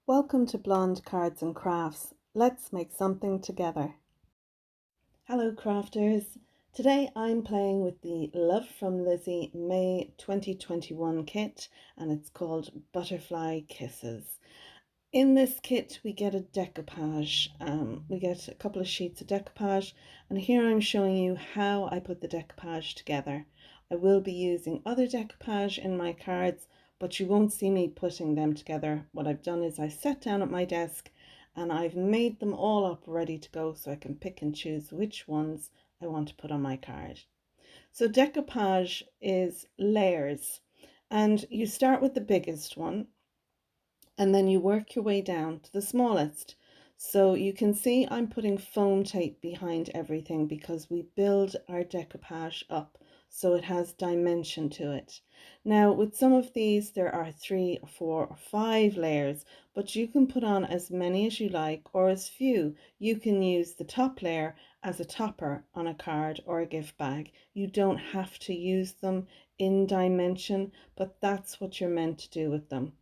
Welcome to Blonde Cards and Crafts. Let's make something together. Hello crafters. Today I'm playing with the Love from Lizi May 2021 kit and it's called Butterfly Kisses. In this kit we get a decoupage. We get a couple of sheets of decoupage and here I'm showing you how I put the decoupage together. I will be using other decoupage in my cards, but you won't see me putting them together. What I've done is I sat down at my desk and I've made them all up ready to go so I can pick and choose which ones I want to put on my card. So decoupage is layers and you start with the biggest one and then you work your way down to the smallest. So you can see I'm putting foam tape behind everything because we build our decoupage up so it has dimension to it. Now with some of these there are 3 or 4 or 5 layers, but you can put on as many as you like or as few. You can use the top layer as a topper on a card or a gift bag. You don't have to use them in dimension, but that's what you're meant to do with them.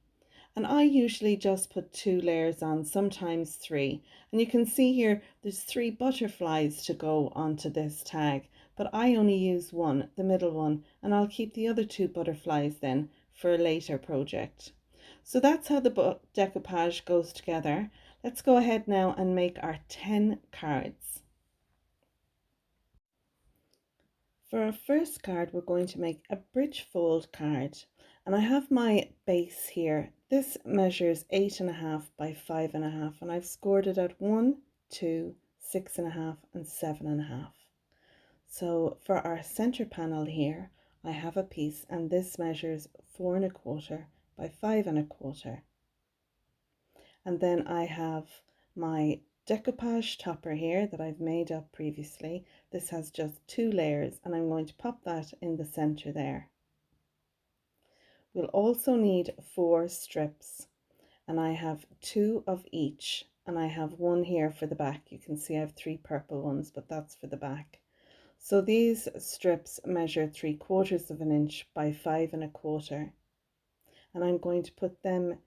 And I usually just put 2 layers on, sometimes 3. And you can see here there's 3 butterflies to go onto this tag, but I only use one, the middle one, and I'll keep the other 2 butterflies then for a later project. So that's how the decoupage goes together. Let's go ahead now and make our 10 cards. For our first card, we're going to make a bridge fold card. And I have my base here. This measures 8.5 by 5.5, and I've scored it at 1, 2, 6.5, and 7.5. So for our center panel here, I have a piece, and this measures 4.25 by 5.25. And then I have my decoupage topper here that I've made up previously. This has just 2 layers and I'm going to pop that in the center there. We'll also need 4 strips and I have 2 of each, and I have one here for the back. You can see I have 3 purple ones, but that's for the back. So these strips measure 3/4 of an inch by 5.25, and I'm going to put them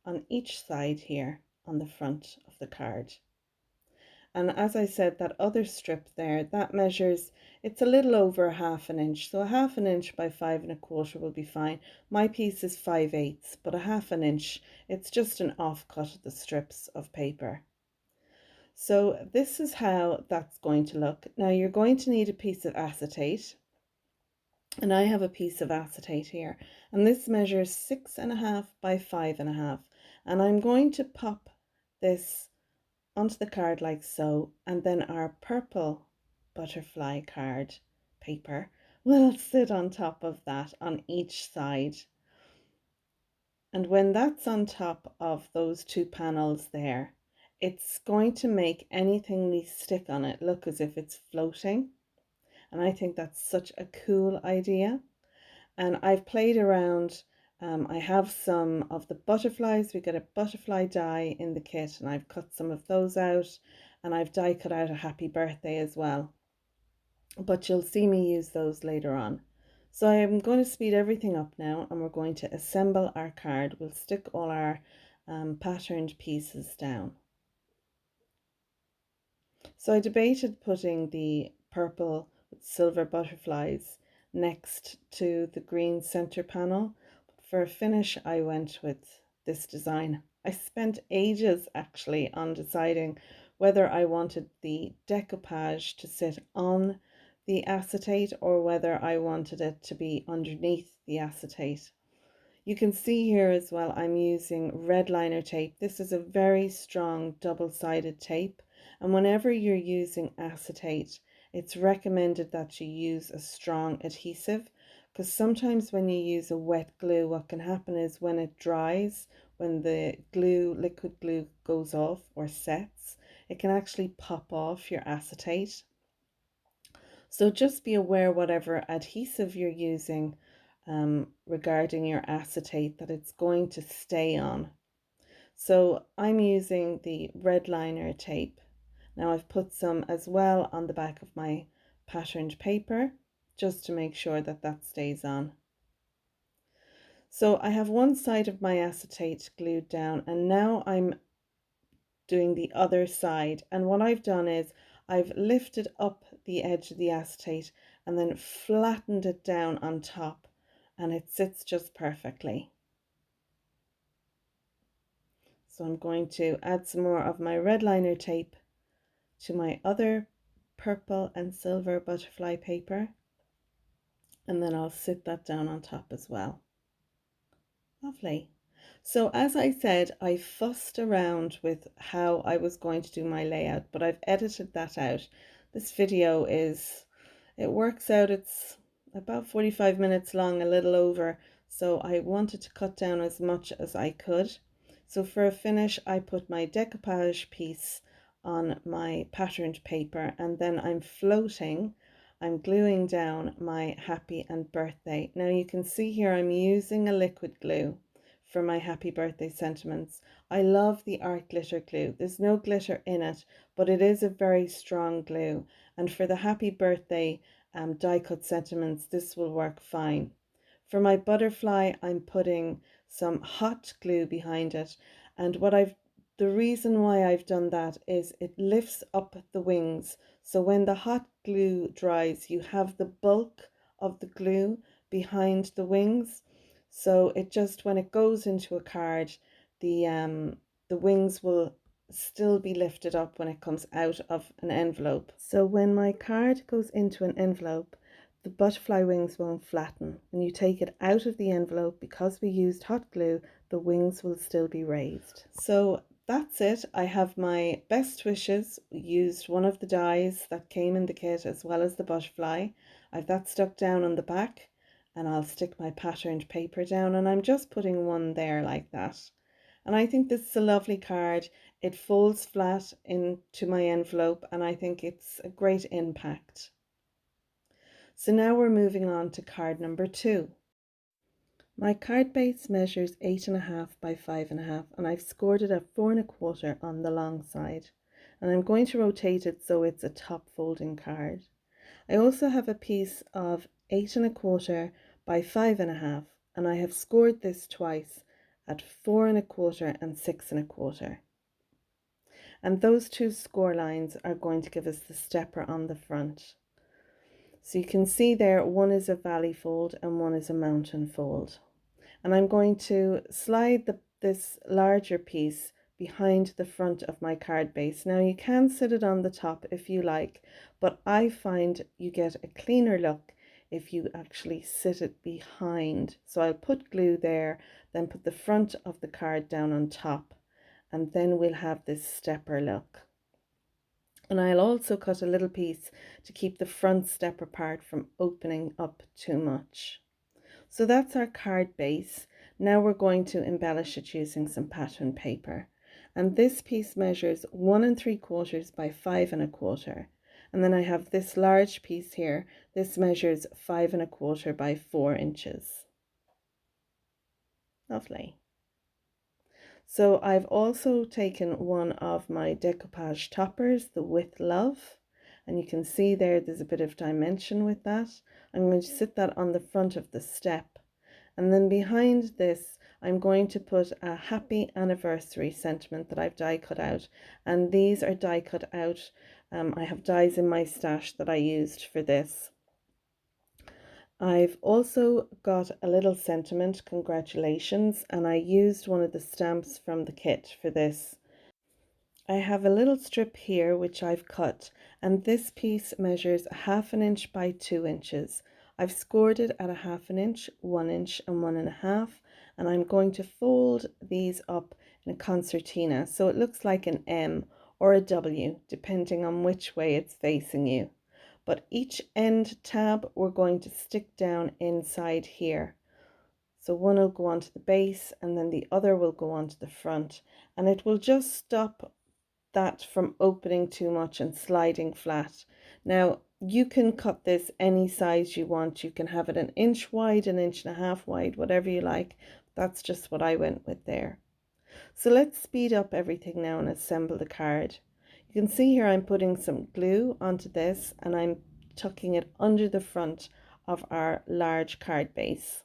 on each side here on the front of the card. And as I said, that other strip there, that measures, it's a little over 1/2 inch. So 1/2 inch by 5.25 will be fine. My piece is 5/8, but 1/2 inch, it's just an offcut of the strips of paper. So this is how that's going to look. Now you're going to need a piece of acetate. And I have a piece of acetate here, and this measures 6.5 by 5.5. And I'm going to pop this onto the card like so, and then our purple butterfly card paper will sit on top of that on each side. And when that's on top of those 2 panels there, it's going to make anything we stick on it look as if it's floating. And I think that's such a cool idea. And I've played around. I have some of the butterflies. We get a butterfly die in the kit and I've cut some of those out, and I've die cut out a happy birthday as well. But you'll see me use those later on. So I'm going to speed everything up now and we're going to assemble our card. We'll stick all our patterned pieces down. So I debated putting the purple with silver butterflies next to the green center panel. But for a finish, I went with this design. I spent ages actually on deciding whether I wanted the decoupage to sit on the acetate or whether I wanted it to be underneath the acetate. You can see here as well, I'm using red liner tape. This is a very strong double-sided tape. And whenever you're using acetate, it's recommended that you use a strong adhesive, because sometimes when you use a wet glue, what can happen is when it dries, when the liquid glue goes off or sets, it can actually pop off your acetate. So just be aware whatever adhesive you're using regarding your acetate, that it's going to stay on. So I'm using the red liner tape. Now I've put some as well on the back of my patterned paper just to make sure that that stays on. So I have one side of my acetate glued down, and now I'm doing the other side. And what I've done is I've lifted up the edge of the acetate and then flattened it down on top, and it sits just perfectly. So I'm going to add some more of my red liner tape to my other purple and silver butterfly paper, and then I'll sit that down on top as well. Lovely. So as I said, I fussed around with how I was going to do my layout, but I've edited that out. This video it works out, it's about 45 minutes long, a little over, so I wanted to cut down as much as I could. So for a finish, I put my decoupage piece on my patterned paper, and then I'm gluing down my happy and birthday. Now you can see here I'm using a liquid glue for my happy birthday sentiments. I love the art glitter glue. There's no glitter in it, but it is a very strong glue. And for the happy birthday die cut sentiments, this will work fine. For my butterfly, I'm putting some hot glue behind it. And the reason why I've done that is it lifts up the wings. So when the hot glue dries, you have the bulk of the glue behind the wings. So it just, when it goes into a card, the wings will still be lifted up when it comes out of an envelope. So when my card goes into an envelope, the butterfly wings won't flatten. When you take it out of the envelope, because we used hot glue, the wings will still be raised. So that's it. I have my best wishes. We used one of the dies that came in the kit as well as the butterfly. I've that stuck down on the back, and I'll stick my patterned paper down, and I'm just putting one there like that. And I think this is a lovely card. It folds flat into my envelope, and I think it's a great impact. So now we're moving on to card number 2. My card base measures 8.5 by 5.5, and I've scored it at 4.25 on the long side. And I'm going to rotate it so it's a top folding card. I also have a piece of 8.25 by 5.5, and I have scored this twice at 4.25 and 6.25. And those two score lines are going to give us the stepper on the front. So you can see there, one is a valley fold and one is a mountain fold. And I'm going to slide this larger piece behind the front of my card base. Now you can sit it on the top if you like, but I find you get a cleaner look if you actually sit it behind. So I'll put glue there, then put the front of the card down on top, and then we'll have this stepper look. And I'll also cut a little piece to keep the front stepper part from opening up too much. So that's our card base. Now we're going to embellish it using some pattern paper. And this piece measures 1 3/4 by 5.25. And then I have this large piece here. This measures 5.25 by 4 inches. Lovely. So I've also taken one of my decoupage toppers, the With Love, and you can see there's a bit of dimension with that. I'm going to sit that on the front of the step, and then behind this I'm going to put a happy anniversary sentiment that I've die cut out, and these are die cut out. I have dies in my stash that I used for this. I've also got a little sentiment, congratulations, and I used one of the stamps from the kit for this. I have a little strip here which I've cut, and this piece measures 1/2 inch by 2 inches. I've scored it at 1/2 inch, 1 inch and 1.5, and I'm going to fold these up in a concertina so it looks like an M or a W depending on which way it's facing you. But each end tab we're going to stick down inside here. So one will go onto the base and then the other will go onto the front, and it will just stop that from opening too much and sliding flat. Now you can cut this any size you want. You can have it 1 inch wide, 1.5 inches wide, whatever you like. That's just what I went with there. So let's speed up everything now and assemble the card. You can see here I'm putting some glue onto this and I'm tucking it under the front of our large card base.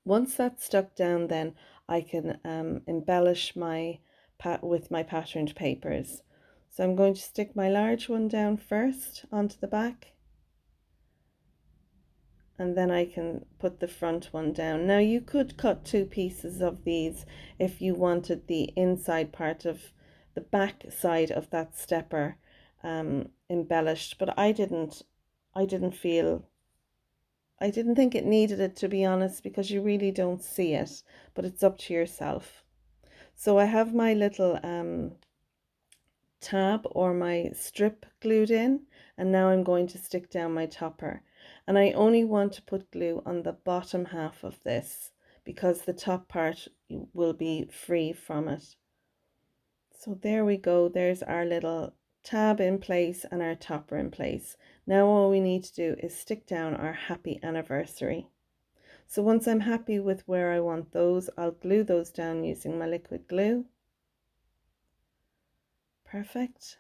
Once that's stuck down, then I can embellish with my patterned papers. So I'm going to stick my large one down first onto the back, and then I can put the front one down. Now you could cut two pieces of these if you wanted the inside part of the back side of that stepper embellished, but I didn't think it needed it, to be honest, because you really don't see it, but it's up to yourself. So I have my little tab or my strip glued in, and now I'm going to stick down my topper, and I only want to put glue on the bottom half of this because the top part will be free from it. So there we go, there's our little tab in place and our topper in place. Now all we need to do is stick down our happy anniversary. So once I'm happy with where I want those, I'll glue those down using my liquid glue. Perfect.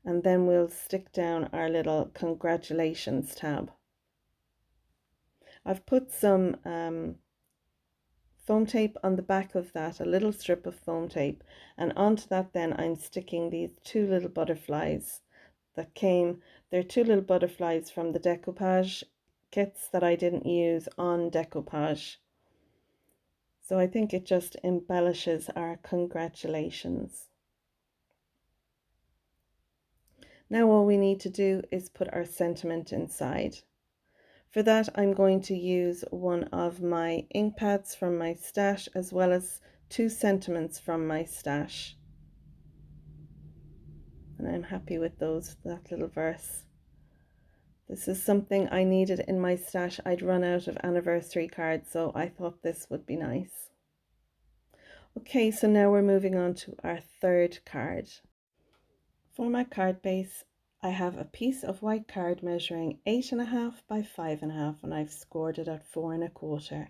And then we'll stick down our little congratulations tab. I've put some foam tape on the back of that, a little strip of foam tape, and onto that then I'm sticking these two little butterflies that came. They're two little butterflies from the decoupage kits that I didn't use on decoupage. So I think it just embellishes our congratulations. Now all we need to do is put our sentiment inside. For that, I'm going to use one of my ink pads from my stash, as well as two sentiments from my stash. And I'm happy with that little verse. This is something I needed in my stash. I'd run out of anniversary cards, so I thought this would be nice. Okay, so now we're moving on to our third card. For my card base, I have a piece of white card measuring 8.5 by 5.5, and I've scored it at 4 1/4.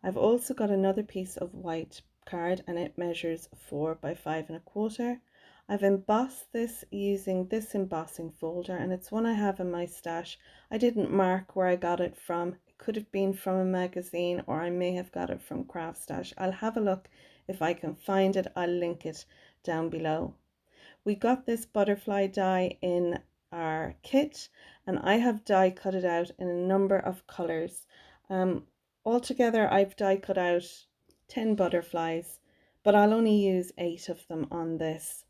I've also got another piece of white card and it measures 4 by 5 1/4. I've embossed this using this embossing folder, and it's one I have in my stash. I didn't mark where I got it from. It could have been from a magazine, or I may have got it from Craft Stash. I'll have a look if I can find it. I'll link it down below. We got this butterfly die in our kit, and I have die cut it out in a number of colors. Altogether I've die cut out 10 butterflies, but I'll only use 8 of them on this.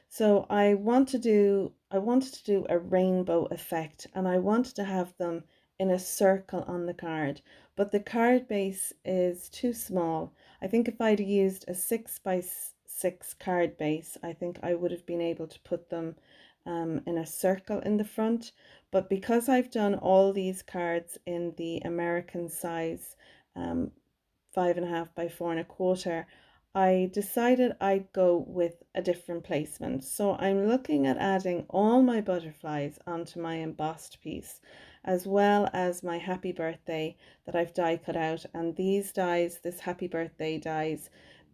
So I wanted to do a rainbow effect, and I wanted to have them in a circle on the card, but the card base is too small. I think if I'd used a 6 by 6 card base, I think I would have been able to put them in a circle in the front. But because I've done all these cards in the American size 5.5 by 4 1/4, I decided I'd go with a different placement. So I'm looking at adding all my butterflies onto my embossed piece, as well as my happy birthday that I've die cut out. And these dies, this happy birthday dies,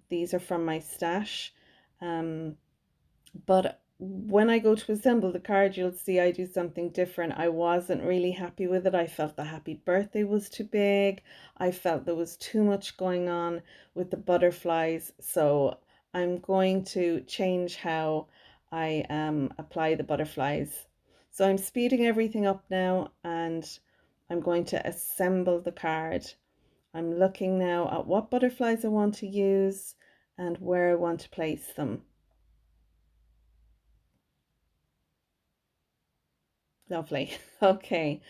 these are from my stash. But when I go to assemble the card, you'll see I do something different. I wasn't really happy with it. I felt the happy birthday was too big. I felt there was too much going on with the butterflies. So I'm going to change how I apply the butterflies. So I'm speeding everything up now, and I'm going to assemble the card. I'm looking now at what butterflies I want to use and where I want to place them. Lovely. Okay,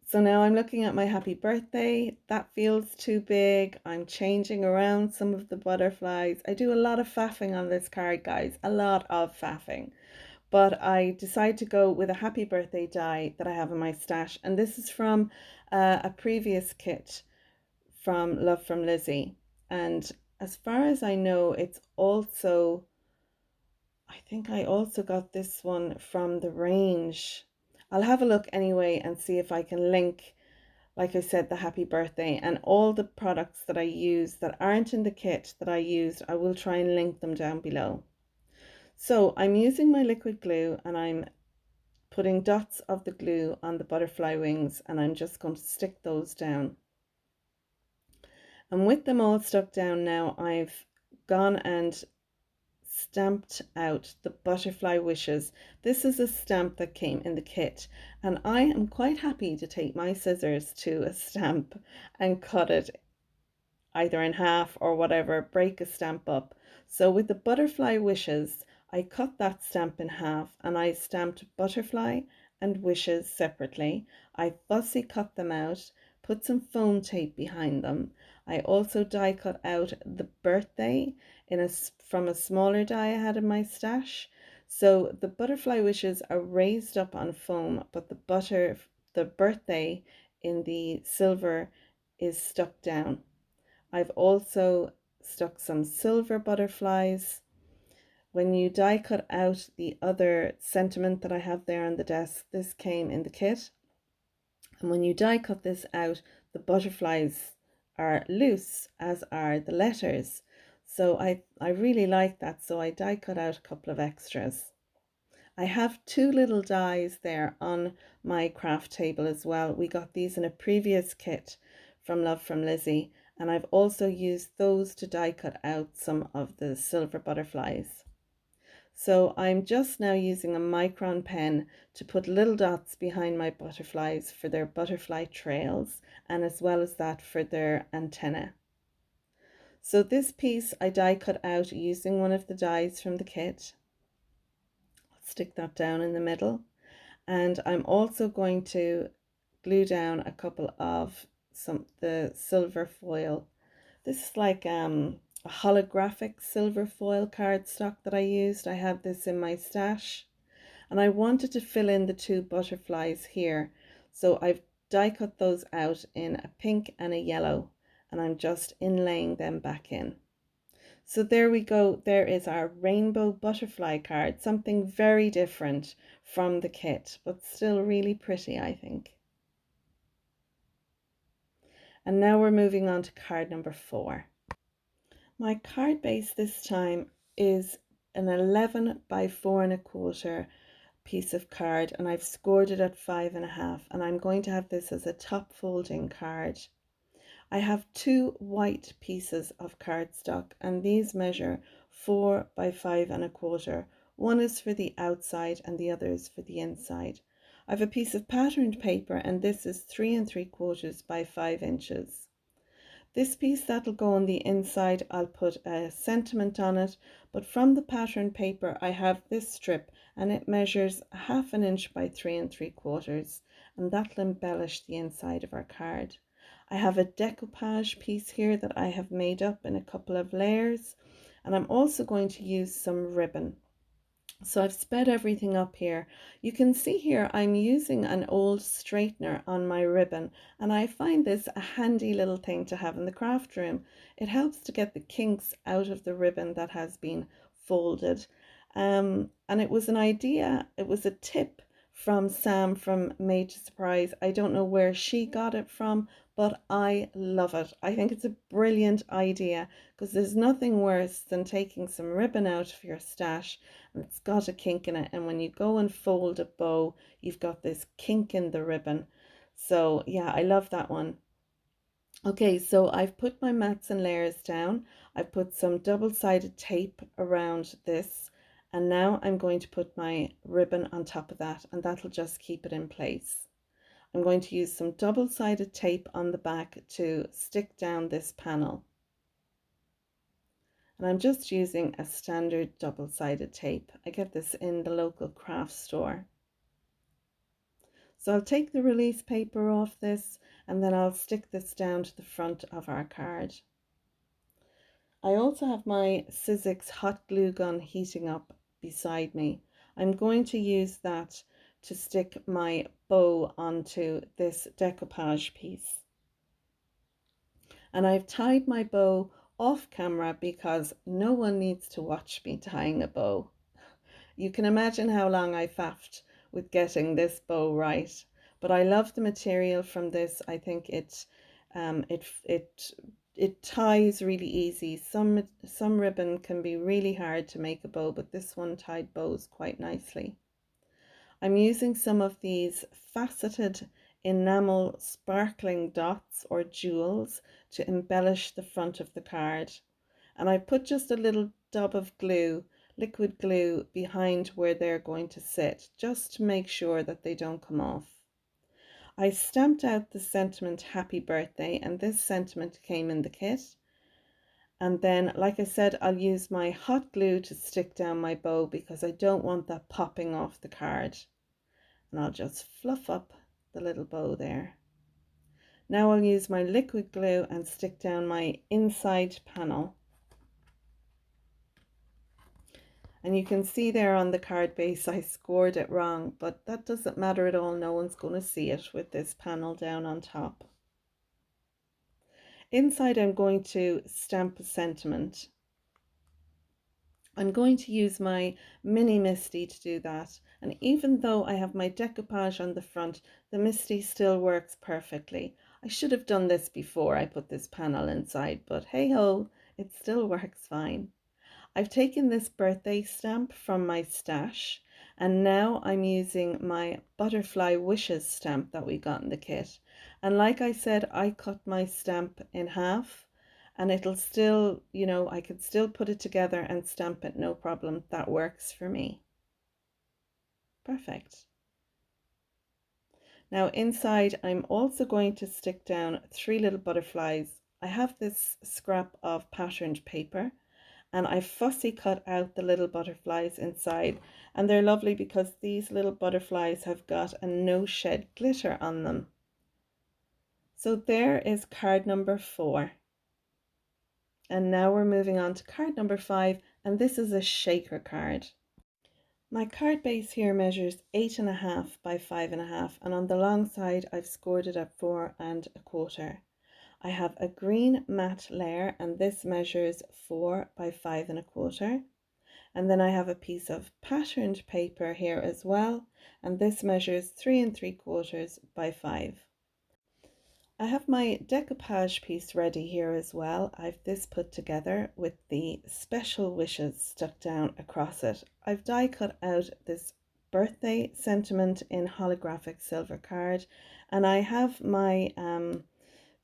so now I'm looking at my happy birthday. That feels too big. I'm changing around some of the butterflies. I do a lot of faffing on this card, guys, a lot of faffing. But I decided to go with a happy birthday die that I have in my stash. And this is from a previous kit from From Lizi. And as far as I know, it's also, I think I also got this one from the range. I'll have a look anyway and see if I can link, like I said, the happy birthday and all the products that I use that aren't in the kit that I used. I will try and link them down below. So I'm using my liquid glue, and I'm putting dots of the glue on the butterfly wings, and I'm just going to stick those down. And with them all stuck down now, I've gone and stamped out the butterfly wishes. This is a stamp that came in the kit, and I am quite happy to take my scissors to a stamp and cut it either in half or whatever, break a stamp up. So with the butterfly wishes, I cut that stamp in half and I stamped butterfly and wishes separately. I fussy cut them out, put some foam tape behind them. I also die cut out the birthday from a smaller die I had in my stash. So the butterfly wishes are raised up on foam, but the birthday in the silver is stuck down. I've also stuck some silver butterflies. When you die cut out the other sentiment that I have there on the desk, this came in the kit. And when you die cut this out, the butterflies are loose, as are the letters. So I really like that. So I die cut out a couple of extras. I have two little dies there on my craft table as well. We got these in a previous kit from Lizi, and I've also used those to die cut out some of the silver butterflies. So I'm just now using a micron pen to put little dots behind my butterflies for their butterfly trails, and as well as that for their antenna. So this piece I die cut out using one of the dies from the kit. Stick that down in the middle, and I'm also going to glue down a couple of the silver foil. This is like a holographic silver foil cardstock that I used. I had this in my stash, and I wanted to fill in the two butterflies here, so I've die cut those out in a pink and a yellow, and I'm just inlaying them back in. So there we go. There is our rainbow butterfly card, something very different from the kit, but still really pretty, I think. And now we're moving on to card number 4. My card base this time is an 11 by 4¼ piece of card, and I've scored it at 5½, and I'm going to have this as a top folding card. I have two white pieces of cardstock, and these measure 4 by 5¼ One is for the outside and the other is for the inside. I have a piece of patterned paper, and this is 3¾ by 5 inches. This piece that'll go on the inside, I'll put a sentiment on it, but from the patterned paper I have this strip, and it measures 1/2 inch by 3¾ and that'll embellish the inside of our card. I have a decoupage piece here that I have made up in a couple of layers, and I'm also going to use some ribbon. So I've sped everything up here. You can see here I'm using an old straightener on my ribbon, and I find this a handy little thing to have in the craft room. It helps to get the kinks out of the ribbon that has been folded. And it was an idea, it was a tip from Sam from Made to Surprise. I don't know where she got it from, but I love it. I think it's a brilliant idea, because there's nothing worse than taking some ribbon out of your stash and it's got a kink in it, and when you go and fold a bow, you've got this kink in the ribbon. So yeah, I love that one. Okay, so I've put my mats and layers down. I've put some double-sided tape around this, and now I'm going to put my ribbon on top of that, and that'll just keep it in place. I'm going to use some double-sided tape on the back to stick down this panel. And I'm just using a standard double-sided tape. I get this in the local craft store. So I'll take the release paper off this, and then I'll stick this down to the front of our card. I also have my Sizzix hot glue gun heating up beside me. I'm going to use that to stick my bow onto this decoupage piece. And I've tied my bow off camera because no one needs to watch me tying a bow. You can imagine how long I faffed with getting this bow right, but I love the material from this. I think it ties really easy. Some ribbon can be really hard to make a bow, but this one tied bows quite nicely. I'm using some of these faceted enamel sparkling dots or jewels to embellish the front of the card. And I put just a little dab of glue, liquid glue, behind where they're going to sit, just to make sure that they don't come off. I stamped out the sentiment happy birthday, and this sentiment came in the kit. And then, like I said, I'll use my hot glue to stick down my bow because I don't want that popping off the card. And I'll just fluff up the little bow there. Now I'll use my liquid glue and stick down my inside panel. And you can see there on the card base I scored it wrong, but that doesn't matter at all. No one's going to see it with this panel down on top. Inside I'm going to stamp a sentiment. I'm going to use my mini Misty to do that, and even though I have my decoupage on the front, the Misty still works perfectly. I should have done this before I put this panel inside, but hey ho, it still works fine. I've taken this birthday stamp from my stash, and now I'm using my butterfly wishes stamp that we got in the kit. And like I said, I cut my stamp in half, and it'll still, you know, I could still put it together and stamp it, no problem. That works for me. Perfect. Now inside, I'm also going to stick down 3 little butterflies. I have this scrap of patterned paper, and I fussy cut out the little butterflies inside, and they're lovely because these little butterflies have got a no shed glitter on them. So there is card number 4. And now we're moving on to card number 5, and this is a shaker card. My card base here measures 8.5 by 5.5, and on the long side I've scored it at 4.25. I have a green matte layer, and this measures 4 by 5.25. And then I have a piece of patterned paper here as well, and this measures 3.75 by 5. I have my decoupage piece ready here as well. I've this put together with the special wishes stuck down across it. I've die cut out this birthday sentiment in holographic silver card, and I have my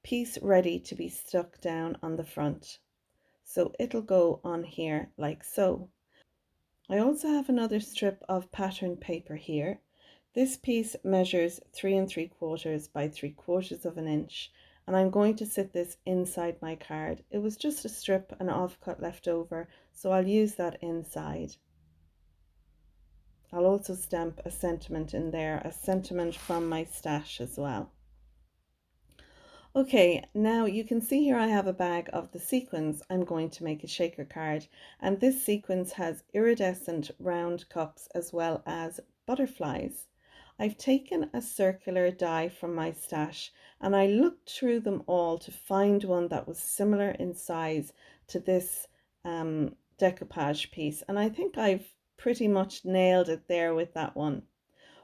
piece ready to be stuck down on the front. So it'll go on here like so. I also have another strip of patterned paper here. This piece measures 3.75 by 3/4 of an inch, and I'm going to sit this inside my card. It was just a strip, an offcut left over, so I'll use that inside. I'll also stamp a sentiment in there, a sentiment from my stash as well. Okay, now you can see here I have a bag of the sequins I'm going to make a shaker card, and this sequins has iridescent round cups as well as butterflies. I've taken a circular die from my stash, and I looked through them all to find one that was similar in size to this decoupage piece, and I think I've pretty much nailed it there with that one.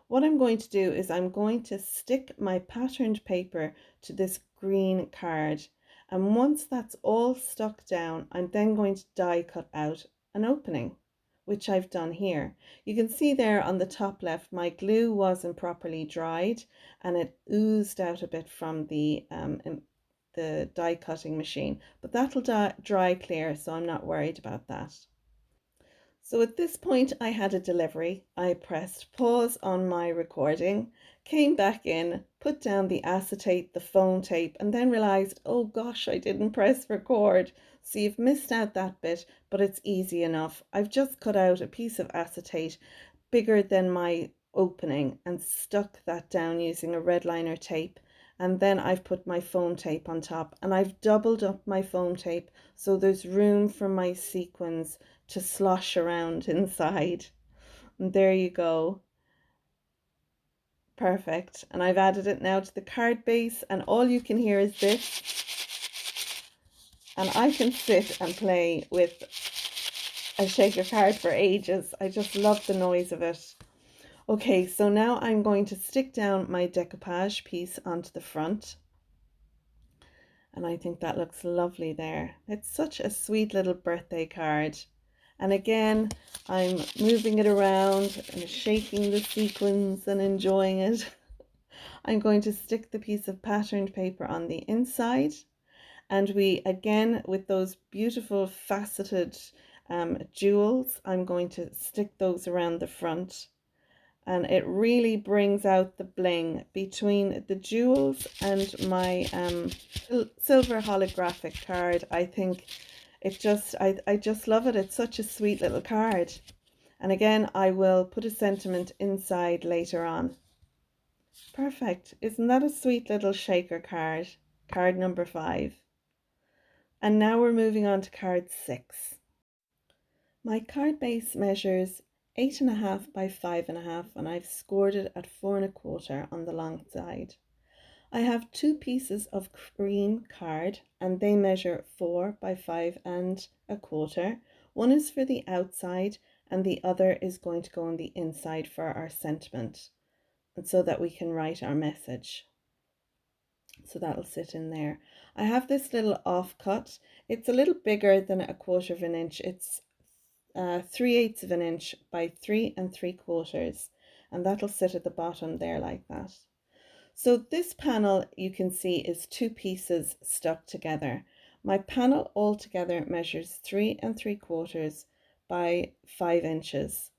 What I'm going to do is I'm going to stick my patterned paper to this green card, and once that's all stuck down, I'm then going to die cut out an opening, which I've done here. You can see there on the top left, my glue wasn't properly dried and it oozed out a bit from the die cutting machine, but that'll dry clear, so I'm not worried about that. So at this point I had a delivery. I pressed pause on my recording, came back in, put down the acetate, the foam tape, and then realized, oh gosh, I didn't press record. So you've missed out that bit, but it's easy enough. I've just cut out a piece of acetate bigger than my opening and stuck that down using a red liner tape. And then I've put my foam tape on top, and I've doubled up my foam tape so there's room for my sequins to slosh around inside. And there you go. Perfect. And I've added it now to the card base, and all you can hear is this. And I can sit and play with a shaker card for ages. I just love the noise of it. Okay, so now I'm going to stick down my decoupage piece onto the front. And I think that looks lovely there. It's such a sweet little birthday card. And again, I'm moving it around and shaking the sequins and enjoying it. I'm going to stick the piece of patterned paper on the inside, and we again, with those beautiful faceted jewels, I'm going to stick those around the front, and it really brings out the bling between the jewels and my silver holographic card. I think it just, I just love it. It's such a sweet little card. And again, I will put a sentiment inside later on. Perfect. Isn't that a sweet little shaker card? Card number 5. And now we're moving on to card 6. My card base measures 8.5 by 5.5, and I've scored it at 4.25 on the long side. I have 2 pieces of cream card, and they measure 4 by 5.25. One is for the outside, and the other is going to go on the inside for our sentiment, and so that we can write our message. So that'll sit in there. I have this little offcut. It's a little bigger than 1/4 of an inch. It's 3/8 of an inch by 3 3/4, and that'll sit at the bottom there like that. So this panel, you can see, is 2 pieces stuck together. My panel altogether measures 3 3/4 by 5 inches.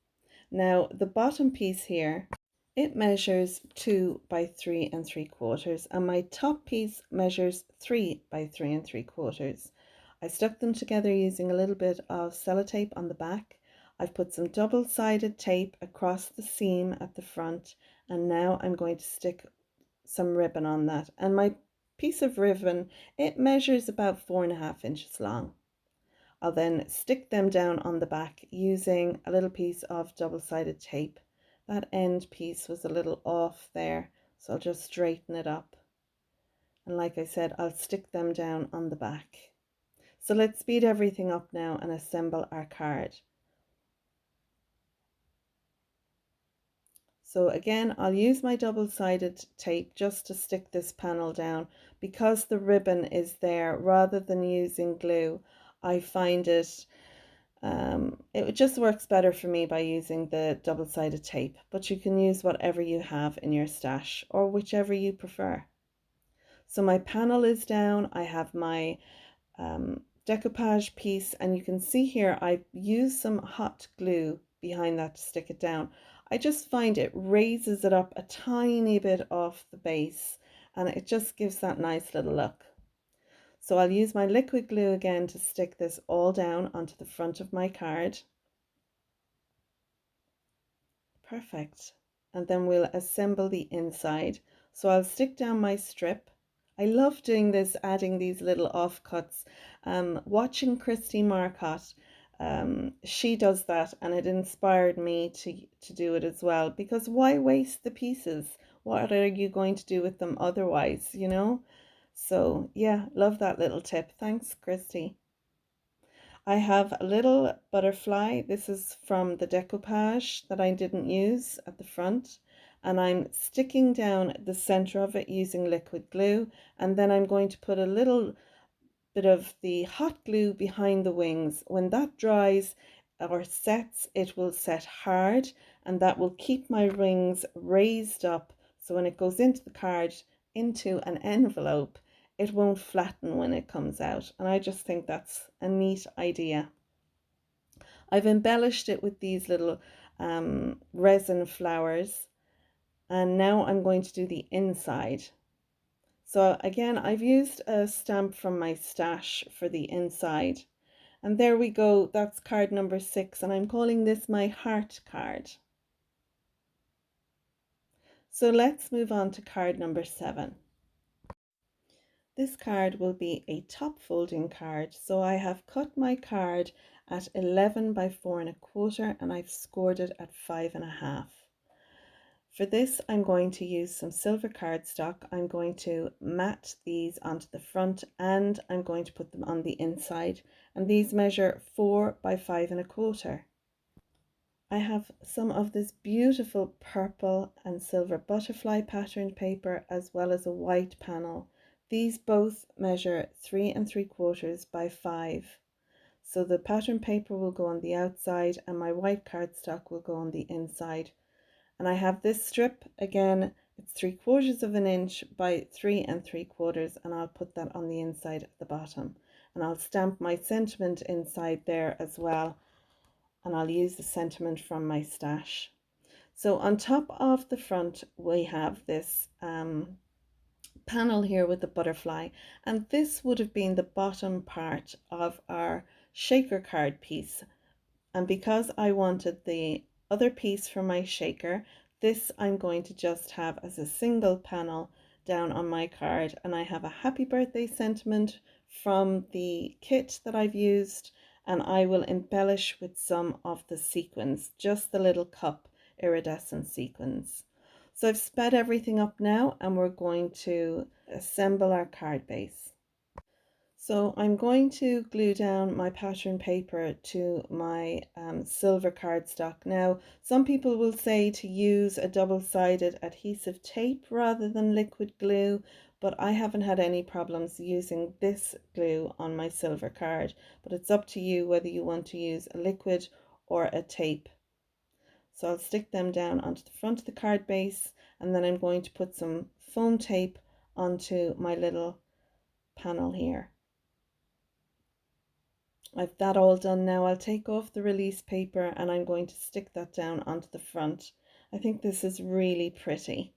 Now the bottom piece here, it measures 2 by 3 3/4, and my top piece measures 3 by 3 3/4. I stuck them together using a little bit of sellotape on the back. I've put some double-sided tape across the seam at the front, and now I'm going to stick some ribbon on that. And my piece of ribbon, it measures about 4.5 inches long. I'll then stick them down on the back using a little piece of double-sided tape. That end piece was a little off there, so I'll just straighten it up. And like I said, I'll stick them down on the back. So let's speed everything up now and assemble our card. So again, I'll use my double-sided tape just to stick this panel down. Because the ribbon is there, rather than using glue, I find it just works better for me by using the double-sided tape, but you can use whatever you have in your stash or whichever you prefer. So my panel is down. I have my decoupage piece, and you can see here I've used some hot glue behind that to stick it down. I just find it raises it up a tiny bit off the base, and it just gives that nice little look. So I'll use my liquid glue again to stick this all down onto the front of my card. Perfect. And then we'll assemble the inside. So I'll stick down my strip. I love doing this, adding these little offcuts. Watching Christy Marcotte, she does that, and it inspired me to do it as well, because why waste the pieces? What are you going to do with them otherwise, you know? So yeah, love that little tip. Thanks, Christy. I have a little butterfly. This is from the decoupage that I didn't use at the front, and I'm sticking down the center of it using liquid glue, and then I'm going to put a little bit of the hot glue behind the wings. When that dries or sets, it will set hard, and that will keep my rings raised up, so when it goes into the card, into an envelope, it won't flatten when it comes out. And I just think that's a neat idea. I've embellished it with these little resin flowers, and now I'm going to do the inside. So again, I've used a stamp from my stash for the inside, and there we go. That's card number 6, and I'm calling this my heart card. So let's move on to card number 7. This card will be a top folding card, so I have cut my card at 11 by 4.25, and I've scored it at 5.5. For this, I'm going to use some silver cardstock. I'm going to mat these onto the front, and I'm going to put them on the inside, and these measure 4 by 5.25. I have some of this beautiful purple and silver butterfly patterned paper, as well as a white panel. These both measure 3 3/4 by 5. So the pattern paper will go on the outside and my white cardstock will go on the inside. And I have this strip again It's 3/4 of an inch by 3 3/4, and I'll put that on the inside of the bottom. And I'll stamp my sentiment inside there as well, and I'll use the sentiment from my stash. So on top of the front we have this panel here with the butterfly, and this would have been the bottom part of our shaker card piece. And because I wanted the other piece for my shaker, this I'm going to just have as a single panel down on my card, and I have a happy birthday sentiment from the kit that I've used, and I will embellish with some of the sequins, just the little cup iridescent sequins. So I've sped everything up now, and we're going to assemble our card base. So I'm going to glue down my pattern paper to my silver cardstock. Now, some people will say to use a double-sided adhesive tape rather than liquid glue, but I haven't had any problems using this glue on my silver card. But it's up to you whether you want to use a liquid or a tape. So I'll stick them down onto the front of the card base, and then I'm going to put some foam tape onto my little panel here. I've that all done now. I'll take off the release paper and I'm going to stick that down onto the front. I think this is really pretty.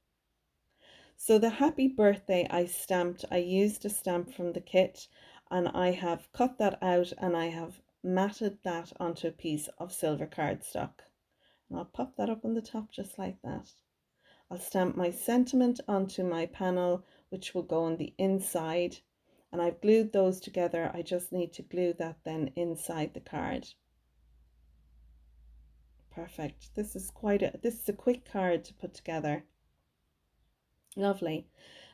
So the happy birthday I stamped, I used a stamp from the kit, and I have cut that out and I have matted that onto a piece of silver cardstock. And I'll pop that up on the top just like that. I'll stamp my sentiment onto my panel, which will go on the inside. And I've glued those together. I just need to glue that then inside the card. Perfect. This is a quick card to put together. Lovely.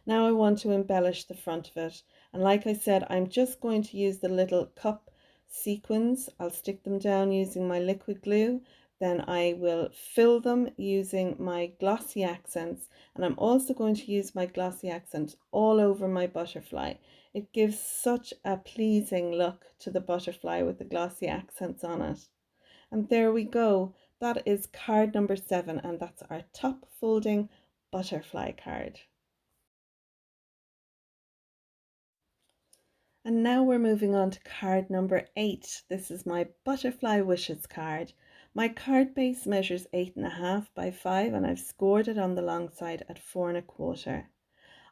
Now I want to embellish the front of it. And like I said, I'm just going to use the little cup sequins. I'll stick them down using my liquid glue. Then I will fill them using my glossy accents, and I'm also going to use my glossy accent all over my butterfly. It gives such a pleasing look to the butterfly with the glossy accents on it. And there we go. That is card number 7, and that's our top folding butterfly card. And now we're moving on to card number 8. This is my butterfly wishes card. My card base measures 8.5 by 5, and I've scored it on the long side at 4.25.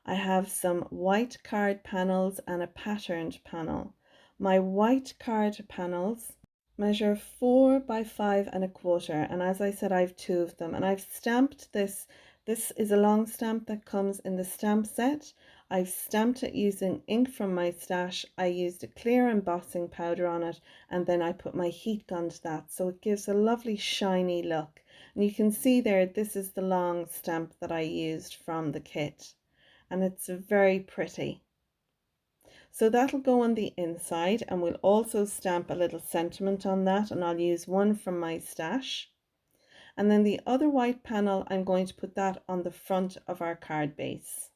I have some white card panels and a patterned panel. My white card panels measure 4 by 5.25, and as I said, I've 2 of them, and I've stamped this. This is a long stamp that comes in the stamp set. I've stamped it using ink from my stash. I used a clear embossing powder on it, and then I put my heat gun to that, so it gives a lovely shiny look. And you can see there, this is the long stamp that I used from the kit, and it's very pretty. So that'll go on the inside, and we'll also stamp a little sentiment on that, and I'll use one from my stash. And then the other white panel, I'm going to put that on the front of our card base.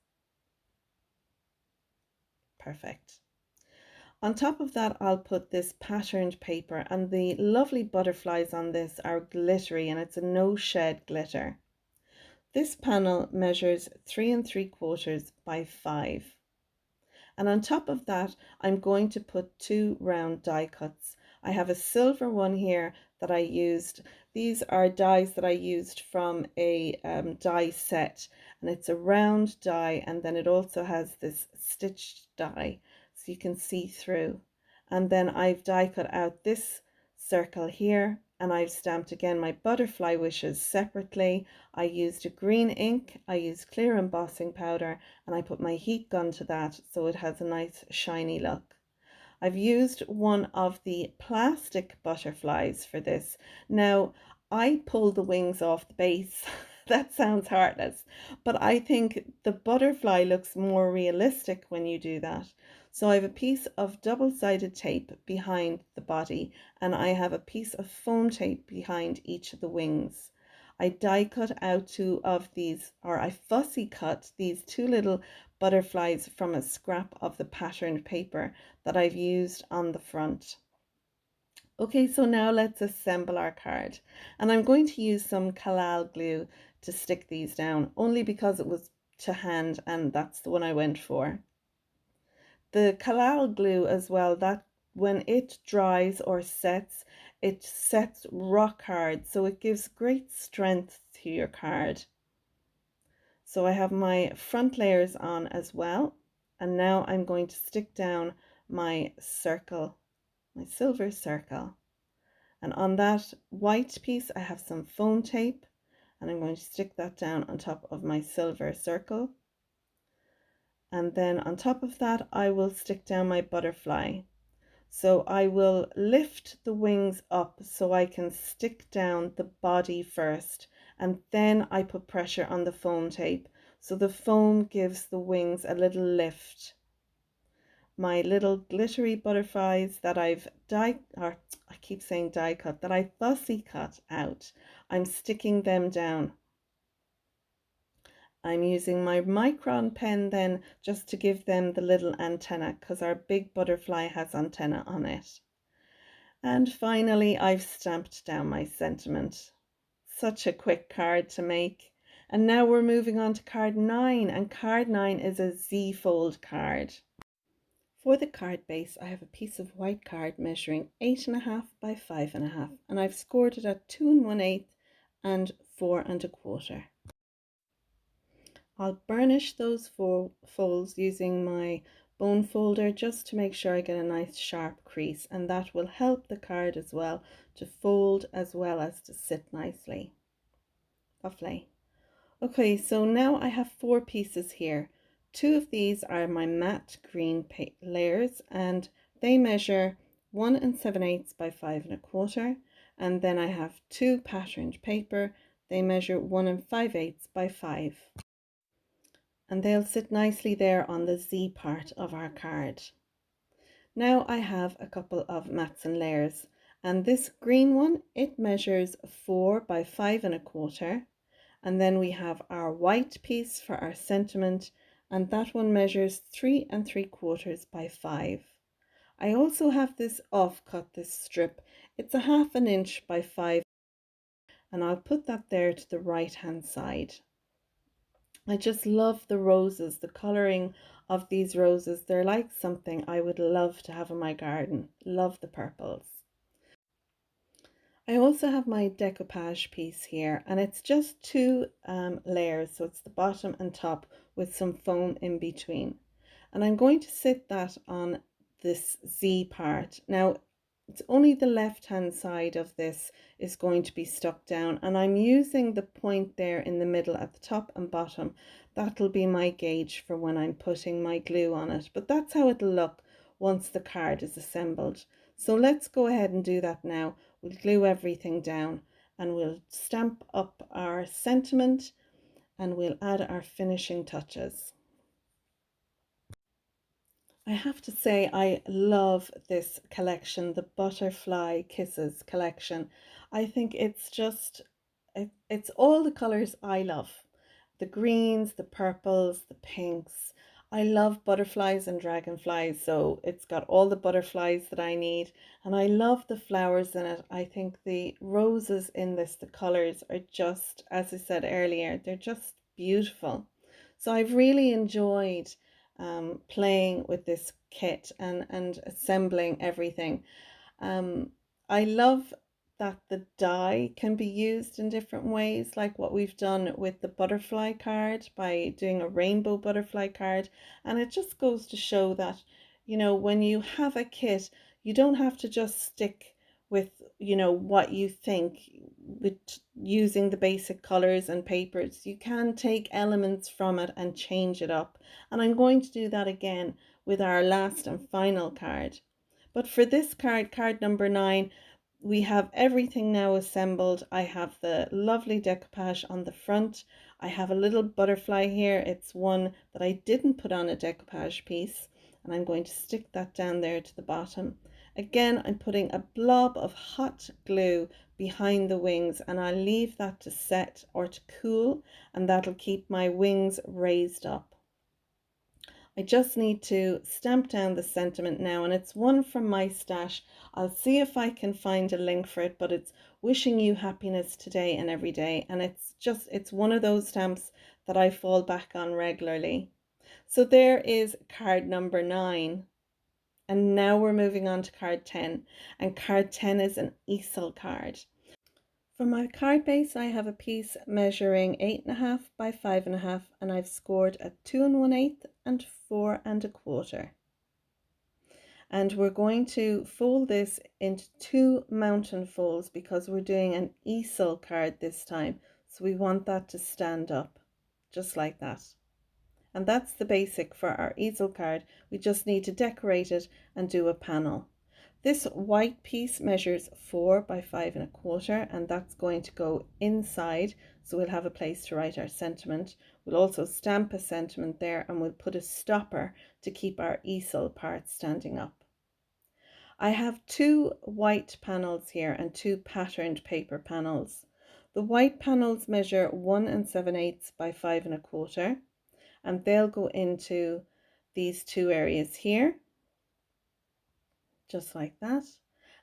Perfect. On top of that, I'll put this patterned paper, and the lovely butterflies on this are glittery, and it's a no shed glitter. This panel measures 3 3/4 by 5. And on top of that, I'm going to put 2 round die cuts. I have a silver one here that I used. These are dies that I used from a die set, and it's a round die, and then it also has this stitched die so you can see through. And then I've die cut out this circle here, and I've stamped again my butterfly wishes separately. I used a green ink, I used clear embossing powder, and I put my heat gun to that so it has a nice shiny look. I've used one of the plastic butterflies for this. Now, I pulled the wings off the base. That sounds heartless, but I think the butterfly looks more realistic when you do that. So I have a piece of double-sided tape behind the body, and I have a piece of foam tape behind each of the wings. I die cut out 2 of these, or I fussy cut these 2 little butterflies from a scrap of the patterned paper that I've used on the front. Okay, so now let's assemble our card, and I'm going to use some Collal glue to stick these down, only because it was to hand and that's the one I went for. The Collal glue as well, that when it dries or sets, it sets rock hard, so it gives great strength to your card. So I have my front layers on as well, and now I'm going to stick down my circle, my silver circle, and on that white piece I have some foam tape, and I'm going to stick that down on top of my silver circle. And then on top of that I will stick down my butterfly. So I will lift the wings up so I can stick down the body first, and then I put pressure on the foam tape, so the foam gives the wings a little lift. My little glittery butterflies that I've die cut, that I fussy cut out, I'm sticking them down. I'm using my micron pen then just to give them the little antenna, because our big butterfly has antenna on it. And finally, I've stamped down my sentiment. Such a quick card to make. And now we're moving on to card 9, and card 9 is a Z-fold card. For the card base, I have a piece of white card measuring 8.5 by 5.5, and I've scored it at 2 1/8 and 4 1/4. I'll burnish those folds using my bone folder just to make sure I get a nice sharp crease, and that will help the card as well to fold as well as to sit nicely. Lovely. Okay, so now I have 4 pieces here. 2 of these are my matte green layers, and they measure 1 7/8 by 5 1/4, and then I have 2 patterned paper. They measure 1 5/8 by 5. And they'll sit nicely there on the Z part of our card. Now I have a couple of mats and layers, and this green one, it measures 4 by 5 1/4, and then we have our white piece for our sentiment, and that one measures 3 3/4 by 5. I also have this offcut, this strip, it's a 1/2 inch by 5, and I'll put that there to the right hand side. I just love the roses, the colouring of these roses. They're like something I would love to have in my garden. Love the purples. I also have my decoupage piece here, and it's just 2 layers, so it's the bottom and top with some foam in between. And I'm going to sit that on this Z part. Now, it's only the left hand side of this is going to be stuck down, and I'm using the point there in the middle at the top and bottom. That'll be my gauge for when I'm putting my glue on it, but that's how it'll look once the card is assembled. So let's go ahead and do that now. We'll glue everything down and we'll stamp up our sentiment and we'll add our finishing touches. I have to say I love this collection, the Butterfly Kisses collection. I think it's just, it's all the colours I love. The greens, the purples, the pinks. I love butterflies and dragonflies, so it's got all the butterflies that I need. And I love the flowers in it. I think the roses in this, the colours are just, as I said earlier, they're just beautiful. So I've really enjoyed playing with this kit and assembling everything. I love that the die can be used in different ways, like what we've done with the butterfly card by doing a rainbow butterfly card. And it just goes to show that, you know, when you have a kit, you don't have to just stick with, you know, what you think with using the basic colors and papers. You can take elements from it and change it up. And I'm going to do that again with our last and final card. But for this card, card number 9, we have everything now assembled. I have the lovely decoupage on the front. I have a little butterfly here. It's one that I didn't put on a decoupage piece, and I'm going to stick that down there to the bottom. Again, I'm putting a blob of hot glue behind the wings, and I'll leave that to set or to cool, and that'll keep my wings raised up. I just need to stamp down the sentiment now, and it's one from my stash. I'll see if I can find a link for it, but it's wishing you happiness today and every day. And it's one of those stamps that I fall back on regularly. So there is card number 9. And now we're moving on to card 10. And card 10 is an easel card. For my card base, I have a piece measuring 8.5 by 5.5, and I've scored at 2 1/8 and 4 1/4. And we're going to fold this into 2 mountain folds because we're doing an easel card this time. So we want that to stand up, just like that. And that's the basic for our easel card. We just need to decorate it and do a panel. This white piece measures 4 by 5 1/4, and that's going to go inside, so we'll have a place to write our sentiment. We'll also stamp a sentiment there, and we'll put a stopper to keep our easel part standing up. I have 2 white panels here and 2 patterned paper panels. The white panels measure 1 7/8 by 5 1/4, and they'll go into these 2 areas here, just like that.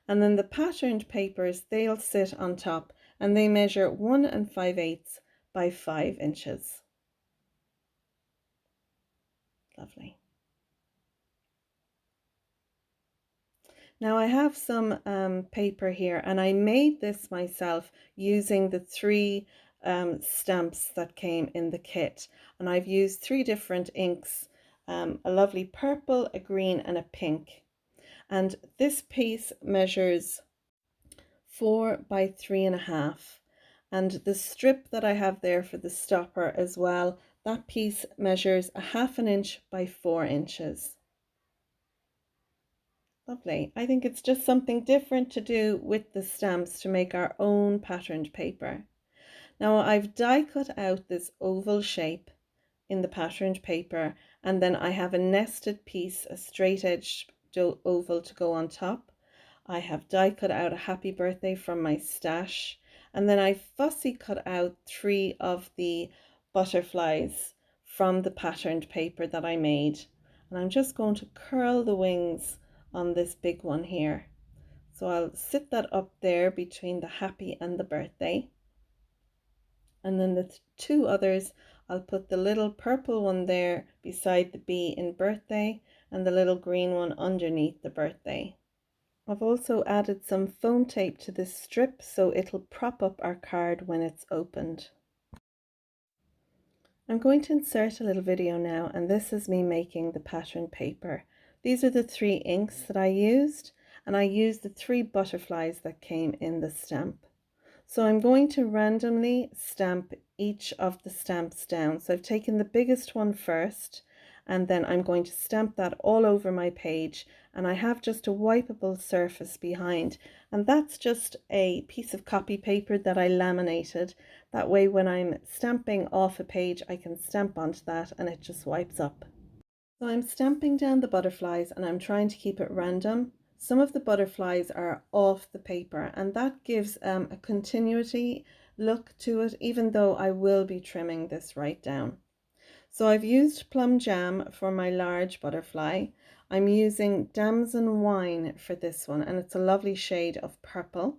And then the patterned papers, they'll sit on top, and they measure 1 5/8 by 5 inches. Lovely. Now I have some paper here, and I made this myself using the 3 stamps that came in the kit, and I've used 3 different inks, a lovely purple, a green, and a pink. And this piece measures 4 by 3.5, and the strip that I have there for the stopper as well, that piece measures 1/2 inch by 4 inches. Lovely. I think it's just something different to do with the stamps to make our own patterned paper. Now I've die cut out this oval shape in the patterned paper, and then I have a nested piece, a straight edge oval to go on top. I have die cut out a happy birthday from my stash, and then I fussy cut out 3 of the butterflies from the patterned paper that I made, and I'm just going to curl the wings on this big one here. So I'll sit that up there between the happy and the birthday, and then the 2 others, I'll put the little purple one there beside the B in birthday, and the little green one underneath the birthday. I've also added some foam tape to this strip so it'll prop up our card when it's opened. I'm going to insert a little video now, and this is me making the pattern paper. These are the 3 inks that I used, and I used the 3 butterflies that came in the stamp. So I'm going to randomly stamp each of the stamps down. So I've taken the biggest one first, and then I'm going to stamp that all over my page, and I have just a wipeable surface behind, and that's just a piece of copy paper that I laminated. That way when I'm stamping off a page, I can stamp onto that and it just wipes up. So I'm stamping down the butterflies, and I'm trying to keep it random. Some of the butterflies are off the paper, and that gives a continuity look to it, even though I will be trimming this right down. So I've used plum jam for my large butterfly. I'm using damson wine for this one, and it's a lovely shade of purple.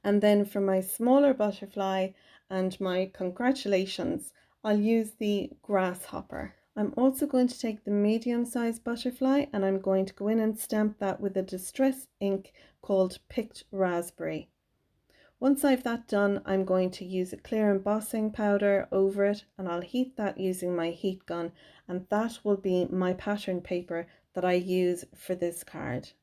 And then for my smaller butterfly and my congratulations, I'll use the grasshopper. I'm also going to take the medium-sized butterfly, and I'm going to go in and stamp that with a distress ink called Picked Raspberry. Once I've that done, I'm going to use a clear embossing powder over it, and I'll heat that using my heat gun, and that will be my pattern paper that I use for this card.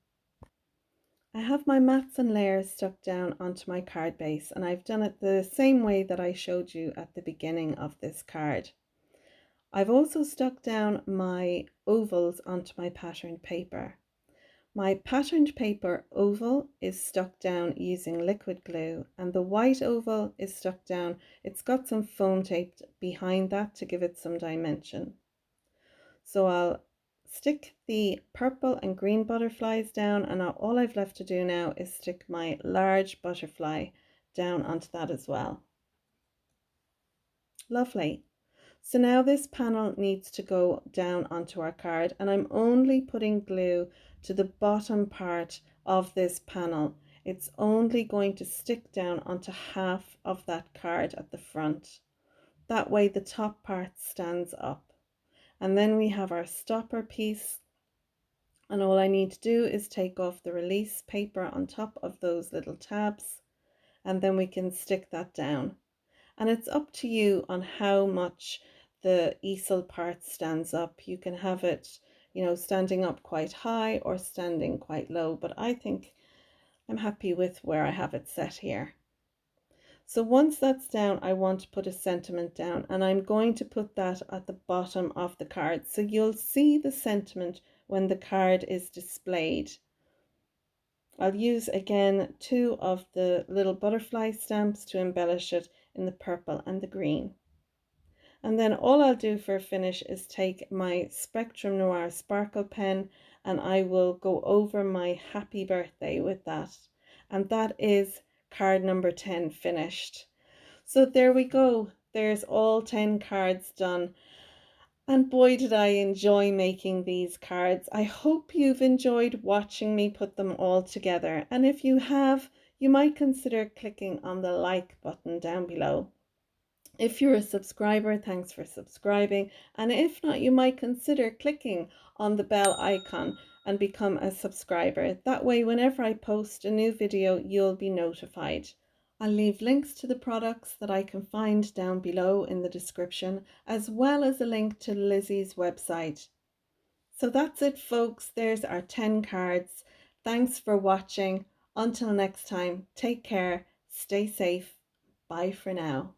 I have my mats and layers stuck down onto my card base, and I've done it the same way that I showed you at the beginning of this card. I've also stuck down my ovals onto my patterned paper. My patterned paper oval is stuck down using liquid glue, and the white oval is stuck down. It's got some foam tape behind that to give it some dimension. So I'll stick the purple and green butterflies down, and all I've left to do now is stick my large butterfly down onto that as well. Lovely. So now this panel needs to go down onto our card, and I'm only putting glue to the bottom part of this panel. It's only going to stick down onto half of that card at the front. That way the top part stands up. And then we have our stopper piece, and all I need to do is take off the release paper on top of those little tabs, and then we can stick that down. And it's up to you on how much the easel part stands up. You can have it, you know, standing up quite high or standing quite low, but I think I'm happy with where I have it set here. So once that's down, I want to put a sentiment down, and I'm going to put that at the bottom of the card. So you'll see the sentiment when the card is displayed. I'll use again 2 of the little butterfly stamps to embellish it in the purple and the green. And then all I'll do for a finish is take my Spectrum Noir sparkle pen, and I will go over my happy birthday with that. And that is card number 10 finished. So there we go. There's all 10 cards done. And boy, did I enjoy making these cards. I hope you've enjoyed watching me put them all together. And if you have, you might consider clicking on the like button down below. If you're a subscriber, thanks for subscribing. And if not, you might consider clicking on the bell icon and become a subscriber. That way, whenever I post a new video, you'll be notified. I'll leave links to the products that I can find down below in the description, as well as a link to Lizi's website. So that's it, folks. There's our 10 cards. Thanks for watching. Until next time, take care, stay safe. Bye for now.